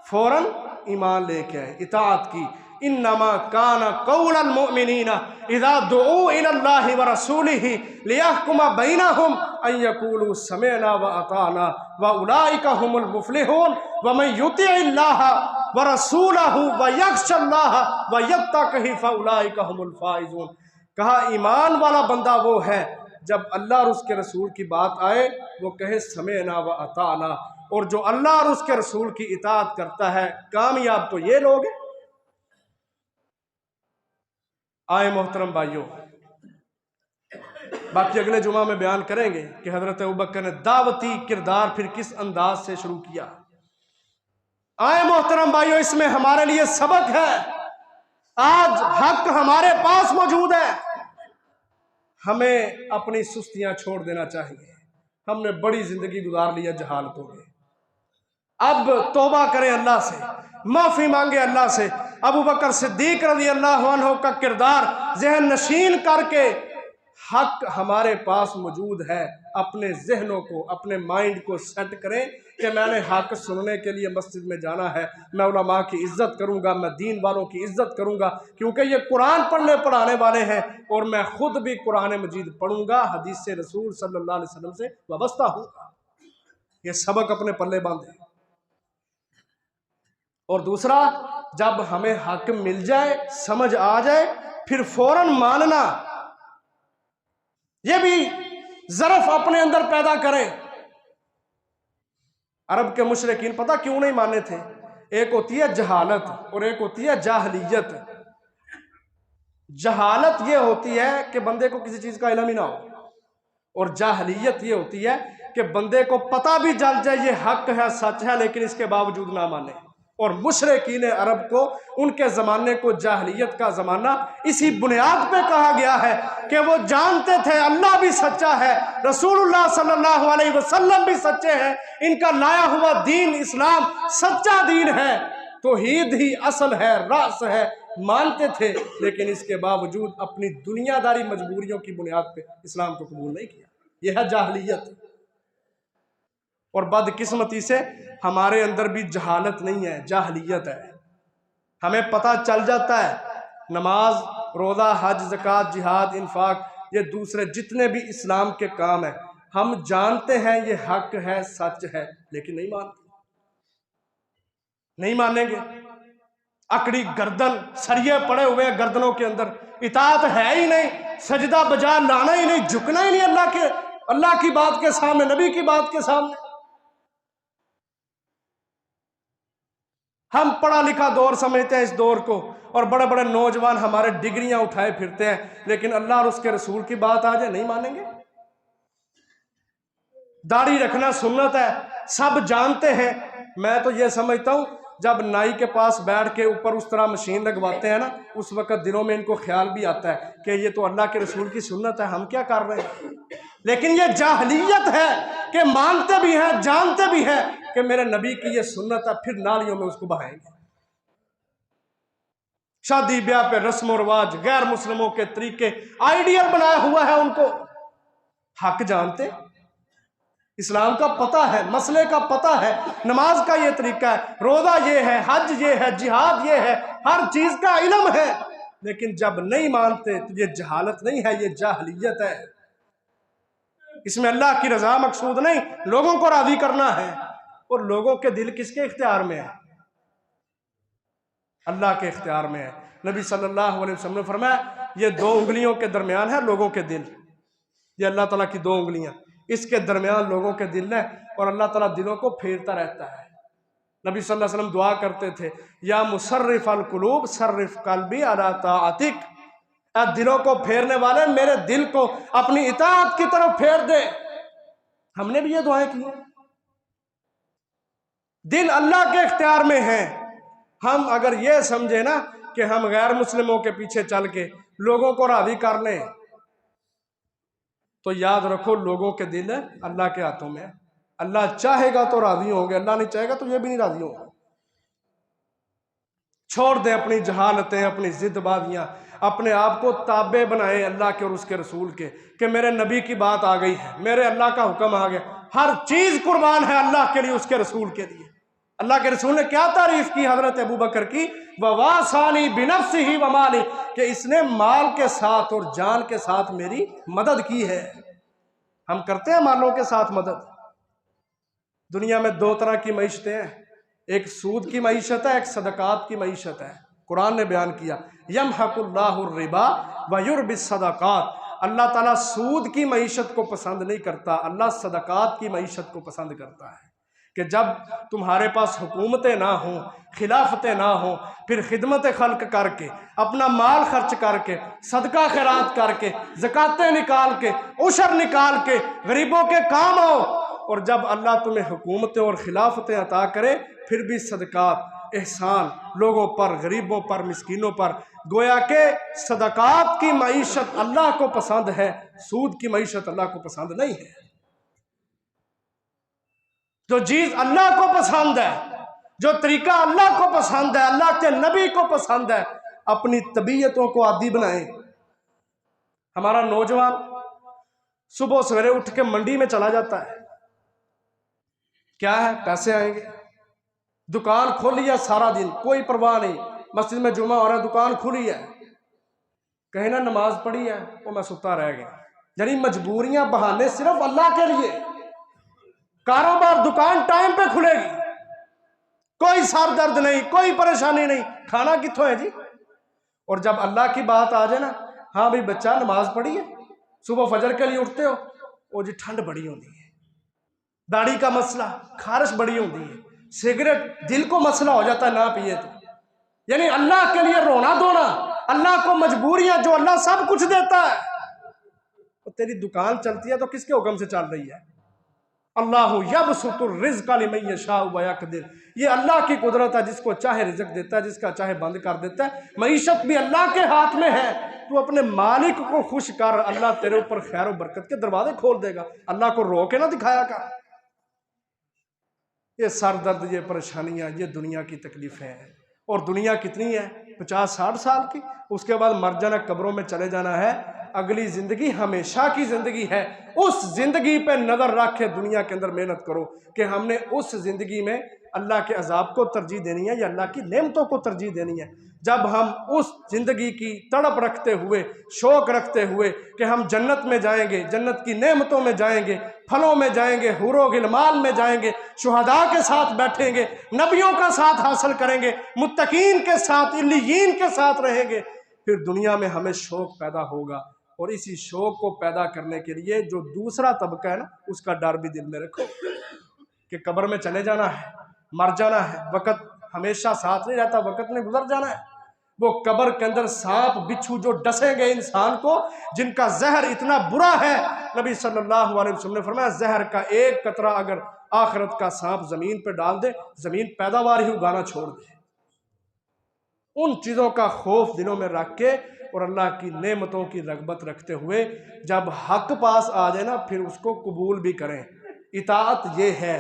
फौरन ईमान लेके आए, इताअत की। इन्नमा काना कौलल मुमिनीना इज़ा दुऊ इलल्लाहि व रसूलिही लियहकुमा बैनहुम अन यकूलू समिअना व अताना व उलाइका हुमुल मुफ्लिहून व मन युतिइल्लाह व रसूलहू व यख्शल्लाह व यत्तक़ी फउलाइका हुमुल फाइजून। कहा ईमान वाला बंदा वो है जब अल्लाह और उसके रसूल की बात आए वो कहे समेना व अताना, और जो अल्लाह और उसके रसूल की इताअत करता है कामयाब तो ये लोग हैं। आए मोहतरम भाइयों, बाकी अगले जुमा में बयान करेंगे कि हजरत अबू बकर ने दावती किरदार फिर किस अंदाज से शुरू किया। आए मोहतरम भाइयों, इसमें हमारे लिए सबक है। आज हक हमारे पास मौजूद है, हमें अपनी सुस्तियां छोड़ देना चाहिए। हमने बड़ी जिंदगी गुजार ली है जहालतों में, अब तौबा करें अल्लाह से, माफी मांगे अल्लाह से। अबू बकर सिद्दीक रज़ी अल्लाह अन्हु का किरदार ज़हन नशीन करके हक हमारे पास मौजूद है, अपने जहनों को, अपने माइंड को सेट करें कि मैंने हक सुनने के लिए मस्जिद में जाना है, मैं उलमा की इज्जत करूंगा, मैं दीन वालों की इज्जत करूंगा क्योंकि ये कुरान पढ़ने पढ़ाने वाले हैं और मैं खुद भी कुरान मजीद पढ़ूंगा, हदीस से रसूल सल्लल्लाहु अलैहि वसल्लम से वाबस्ता हूँ। ये सबक अपने पल्ले बांधे। और दूसरा, जब हमें हक मिल जाए, समझ आ जाए, फिर फौरन मानना, ये भी ज़रफ अपने अंदर पैदा करें। अरब के मुशरिकीन पता क्यों नहीं माने थे? एक होती है जहालत और एक होती है जाहलियत। जहालत ये होती है कि बंदे को किसी चीज का इल्म ही ना हो, और जाहलियत ये होती है कि बंदे को पता भी चल जाए ये हक है, सच है, लेकिन इसके बावजूद ना माने। और मुशरिकीन अरब को, उनके ज़माने को जाहलियत का ज़माना इसी बुनियाद पे कहा गया है कि वो जानते थे अल्लाह भी सच्चा है, रसूलुल्लाह सल्लल्लाहु अलैहि वसल्लम भी सच्चे हैं, इनका लाया हुआ दीन इस्लाम सच्चा दीन है, तौहीद ही असल है, रास है, मानते थे, लेकिन इसके बावजूद अपनी दुनियादारी मजबूरियों की बुनियाद पे इस्लाम को कबूल नहीं किया। यह है जाहलियत। और बदकिस्मती से हमारे अंदर भी जहालत नहीं है, जाहलियत है। हमें पता चल जाता है नमाज, रोज़ा, हज, ज़कात, जिहाद, इन्फाक, ये दूसरे जितने भी इस्लाम के काम हैं, हम जानते हैं ये हक है, सच है, लेकिन नहीं मानते, नहीं मानेंगे। अकड़ी गर्दन, सरिये पड़े हुए हैं गर्दनों के अंदर, इताअत है ही नहीं, सजदा बजा लाना ही नहीं, झुकना ही नहीं अल्लाह की बात के सामने, नबी की बात के सामने। हम पढ़ा लिखा दौर समझते हैं इस दौर को, और बड़े बड़े नौजवान हमारे डिग्रियां उठाए फिरते हैं, लेकिन अल्लाह और उसके रसूल की बात आ जाए नहीं मानेंगे। दाढ़ी रखना सुन्नत है, सब जानते हैं। मैं तो ये समझता हूं जब नाई के पास बैठ के ऊपर उस तरह मशीन लगवाते हैं ना, उस वक्त दिलों में इनको ख्याल भी आता है कि ये तो अल्लाह के रसूल की सुन्नत है, हम क्या कर रहे हैं। लेकिन ये जाहलियत है कि मानते भी हैं, जानते भी हैं कि मेरे नबी की ये सुन्नत है, फिर नालियों में उसको बहाएंगे। शादी ब्याह पे रस्म और रिवाज, गैर मुस्लिमों के तरीके आइडियल बनाया हुआ है उनको। हक जानते, इस्लाम का पता है, मसले का पता है, नमाज का ये तरीका है, रोजा ये है, हज ये है, जिहाद ये है, हर चीज का इल्म है, लेकिन जब नहीं मानते तो ये जहालत नहीं है, ये जाहलियत है। इसमें अल्लाह की रजा मकसूद नहीं, लोगों को राजी करना है। और लोगों के दिल किसके इख्तियार में है? अल्लाह के इख्तियार में है। नबी सल्लल्लाहु अलैहि वसल्लम ने फरमाया ये दो उंगलियों के दरमियान है लोगों के दिल, ये अल्लाह ताला की दो उंगलियां, इसके दरमियान लोगों के दिल है, और अल्लाह ताला दिलों को फेरता रहता है। नबी सल्लल्लाहु अलैहि वसल्लम दुआ करते थे, या मुसर्रिफ अल कुलूब सर्रिफ कल्बी अला ताअतिक, दिलों को फेरने वाले मेरे दिल को अपनी इताअत की तरफ फेर दे। हमने भी ये दुआएं की हैं। दिल अल्लाह के इख्तियार में है। हम अगर ये समझे ना कि हम गैर मुस्लिमों के पीछे चल के लोगों को राजी कर लें, तो याद रखो लोगों के दिल अल्लाह के हाथों में है। अल्लाह चाहेगा तो राजी होंगे, अल्लाह नहीं चाहेगा तो ये भी नहीं राजी होंगे। छोड़ दे अपनी जहालतें, अपनी जिद्दबाजियां, अपने आप को ताबे बनाए अल्लाह के और उसके रसूल के, कि मेरे नबी की बात आ गई है, मेरे अल्लाह का हुक्म आ गया, हर चीज कुर्बान है अल्लाह के लिए, उसके रसूल के लिए। अल्लाह के रसूल ने क्या तारीफ की हजरत अबू बकर की, ववासानी बिनफ्सिही व माली, कि इसने माल के साथ और जान के साथ मेरी मदद की है। हम करते हैं मालों के साथ मदद। दुनिया में दो तरह की मईशतें हैं, एक सूद की मईशत है, एक सदकात की मईशत है। कुरान ने बयान किया यमहकुल्लाहु रिबा व युरबिस सदकात, अल्लाह ताला सूद की मईशत को पसंद नहीं करता, अल्लाह सदकात की मईशत को पसंद करता है। कि जब तुम्हारे पास हुकूमतें ना हों, खिलाफतें ना हों, फिर खिदमत खल्क करके, अपना माल खर्च करके, सदका खैरात करके, ज़कातें निकाल के, उशर निकाल के गरीबों के काम आओ, और जब अल्लाह तुम्हें हुकूमतें और खिलाफतें अता करे, फिर भी सदकात, एहसान लोगों पर, गरीबों पर, मिस्कीनों पर। गोया के सदकात की मईशत अल्लाह को पसंद है, सूद की मईशत अल्लाह को पसंद नहीं है। जो चीज अल्लाह को पसंद है, जो तरीका अल्लाह को पसंद है, अल्लाह के नबी को पसंद है, अपनी तबीयतों को आदी बनाए। हमारा नौजवान सुबह सवेरे उठ के मंडी में चला जाता है, क्या है, पैसे आएंगे, दुकान खोली है सारा दिन, कोई परवाह नहीं, मस्जिद में जुमा हो रहा है, दुकान खुली है, कहीं ना नमाज पढ़ी है, वो मैं सुता रह गया। यानी मजबूरियां, बहाने सिर्फ अल्लाह के लिए। कारोबार दुकान टाइम पे खुलेगी, कोई सर दर्द नहीं, कोई परेशानी नहीं। खाना कित्थों है जी? और जब अल्लाह की बात आ जाए ना, हाँ भाई बच्चा नमाज पढ़ी है, सुबह फजर के लिए उठते हो, वो जी ठंड बड़ी होती है, दाढ़ी का मसला, खारिश बड़ी होती है, सिगरेट दिल को मसला हो जाता है ना पिए तो। यानी अल्लाह के लिए रोना धोना, अल्लाह को मजबूरियां, जो अल्लाह सब कुछ देता है। तो तेरी दुकान चलती है तो किसके हुक्म से चल रही है? अल्लाहु यबसुतुर रिज़्क़ लिमन यशाउ व यक़दिर, ये अल्लाह की कुदरत है, जिसको चाहे रिज़्क़ देता है, जिसका चाहे बंद कर देता है। मईशत भी अल्लाह के हाथ में है। तू अपने मालिक को खुश कर, अल्लाह तेरे ऊपर खैर और बरकत के दरवाजे खोल देगा। अल्लाह को रो के ना दिखाया कर। ये सर दर्द, ये परेशानियां, ये दुनिया की तकलीफें हैं। और दुनिया कितनी है? 50-60 साल की। उसके बाद मर जाना, कब्रों में चले जाना है। अगली जिंदगी हमेशा की जिंदगी है। उस जिंदगी पे नजर रख के दुनिया के अंदर मेहनत करो कि हमने उस जिंदगी में अल्लाह के अजाब को तरजीह देनी है या अल्लाह की नेमतों को तरजीह देनी है। जब हम उस जिंदगी की तड़प रखते हुए, शौक रखते हुए कि हम जन्नत में जाएंगे, जन्नत की नेमतों में जाएंगे, फलों में जाएंगे, हुरो गिलमान में जाएंगे, शुहदा के साथ बैठेंगे, नबियों का साथ हासिल करेंगे, मुत्तकीन के साथ, इल्लियीन के साथ रहेंगे, फिर दुनिया में हमें शौक पैदा होगा। और इसी शौक को पैदा करने के लिए जो दूसरा तबका है ना, उसका डर भी दिल में रखो कि कब्र में चले जाना है, मर जाना है, वक्त हमेशा साथ नहीं रहता, वक्त ने गुजर जाना है। वो कब्र के अंदर सांप बिच्छू जो डसेंगे इंसान को, जिनका जहर इतना बुरा है, नबी सल्लल्लाहु अलैहि वसल्लम ने फरमाया जहर का एक कतरा अगर आखिरत का सांप जमीन पे डाल दे, जमीन पैदावार ही उगाना छोड़ दे। उन चीज़ों का खौफ दिलों में रख के और अल्लाह की नेमतों की रगबत रखते हुए जब हक पास आ जाए ना, फिर उसको कबूल भी करें। इताअत ये है,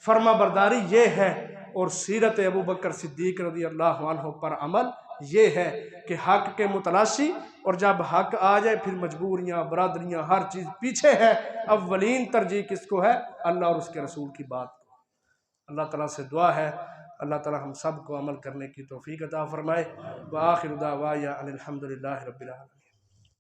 फर्मा बरदारी ये है, और सीरत अबू बकर सिद्दीक रज़ी अल्लाह अन्हु पर अमल ये है कि हक के मुतलाशी, और जब हक आ जाए फिर मजबूरियाँ, बरादरियाँ, हर चीज़ पीछे है। अव्वलीन तरजीह किसको है? अल्लाह और उसके रसूल की बात को। अल्लाह ताला से दुआ है, अल्लाह ताला हम सब को अमल करने की तौफीक अता फरमाए। व आखिर दावाया अनिल हम्दुलिल्लाहि रब्बिल आलमीन।